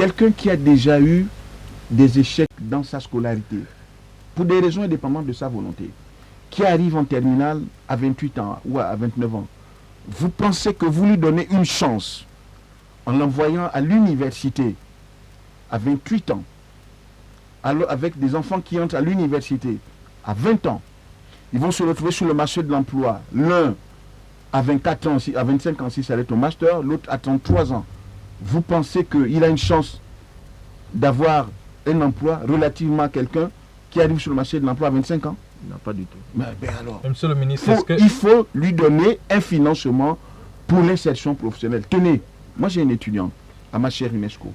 quelqu'un qui a déjà eu des échecs dans sa scolarité, pour des raisons indépendantes de sa volonté, qui arrive en terminale à 28 ans ou à 29 ans, vous pensez que vous lui donnez une chance en l'envoyant à l'université à 28 ans, alors avec des enfants qui entrent à l'université à 20 ans, ils vont se retrouver sur le marché de l'emploi. L'un à 24 ans, à 25 ans si ça est au master, l'autre à 33 ans. Vous pensez qu'il a une chance d'avoir un emploi relativement à quelqu'un qui arrive sur le marché de l'emploi à 25 ans? Non, pas du tout. Ben alors, Monsieur le ministre, il faut lui donner un financement pour l'insertion professionnelle. Tenez, moi j'ai une étudiante à ma chère UNESCO.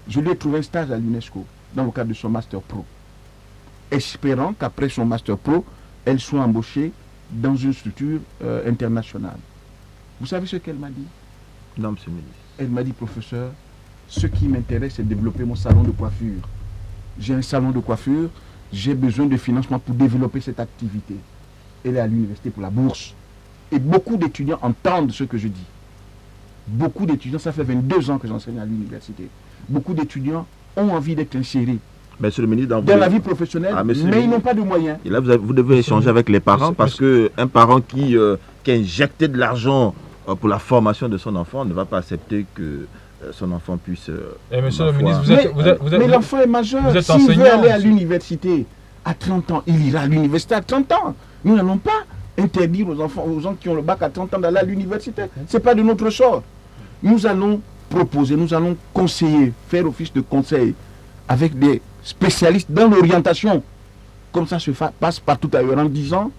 Je lui ai trouvé un stage à l'UNESCO dans le cadre de son Master Pro, espérant qu'après son Master Pro, elle soit embauchée dans une structure internationale. Vous savez ce qu'elle m'a dit? Non, monsieur le ministre. Elle m'a dit, professeur, ce qui m'intéresse, c'est de développer mon salon de coiffure. J'ai un salon de coiffure, j'ai besoin de financement pour développer cette activité. Elle est à l'université pour la bourse. Et beaucoup d'étudiants entendent ce que je dis. Beaucoup d'étudiants, ça fait 22 ans que j'enseigne à l'université. Beaucoup d'étudiants ont envie d'être insérés Monsieur le ministre, dans la vie professionnelle, mais ils n'ont pas de moyens. Et là, vous devez échanger avec les parents parce qu'un parent qui a injecté de l'argent pour la formation de son enfant ne va pas accepter que son enfant puisse... monsieur le ministre, mais l'enfant est majeur. S'il veut aller à l'université à 30 ans, il ira à l'université à 30 ans. Nous n'allons pas interdire aux enfants, aux gens qui ont le bac à 30 ans d'aller à l'université. Ce n'est pas de notre sort. Nous allons proposer, nous allons conseiller, faire office de conseil avec des spécialistes dans l'orientation. Comme ça se passe partout ailleurs en disant,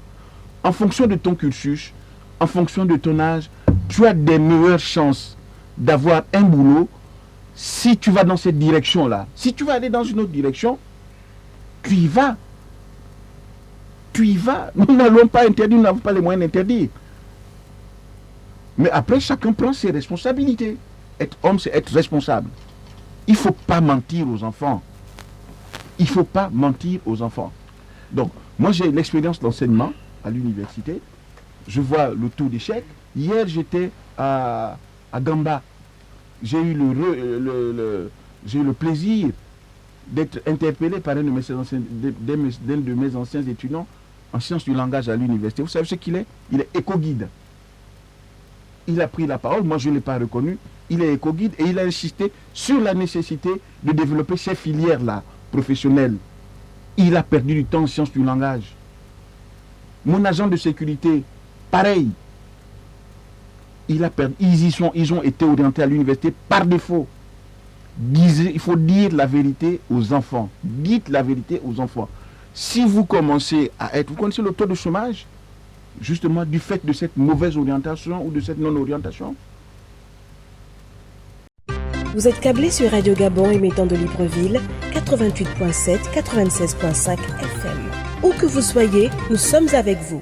en fonction de ton cursus, en fonction de ton âge, tu as des meilleures chances d'avoir un boulot si tu vas dans cette direction-là. Si tu vas aller dans une autre direction, tu y vas. Tu y vas. Nous n'allons pas interdire, nous n'avons pas les moyens d'interdire. Mais après, chacun prend ses responsabilités. Être homme, c'est être responsable. Il ne faut pas mentir aux enfants. Il ne faut pas mentir aux enfants. Donc, moi j'ai l'expérience d'enseignement à l'université. Je vois le taux d'échec. Hier, j'étais à Gamba. J'ai eu le plaisir d'être interpellé par un de mes anciens étudiants en sciences du langage à l'université. Vous savez ce qu'il est? Il est éco-guide. Il a pris la parole, moi je ne l'ai pas reconnu. Il est éco-guide et il a insisté sur la nécessité de développer ces filières-là professionnelles. Il a perdu du temps en sciences du langage. Mon agent de sécurité, pareil. Ils ont été orientés à l'université par défaut. Il faut dire la vérité aux enfants. Dites la vérité aux enfants. Si vous commencez à être... Vous connaissez le taux de chômage, justement, du fait de cette mauvaise orientation ou de cette non-orientation? Vous êtes câblé sur Radio Gabon émettant de Libreville, 88.7, 96.5 FM. Où que vous soyez, nous sommes avec vous.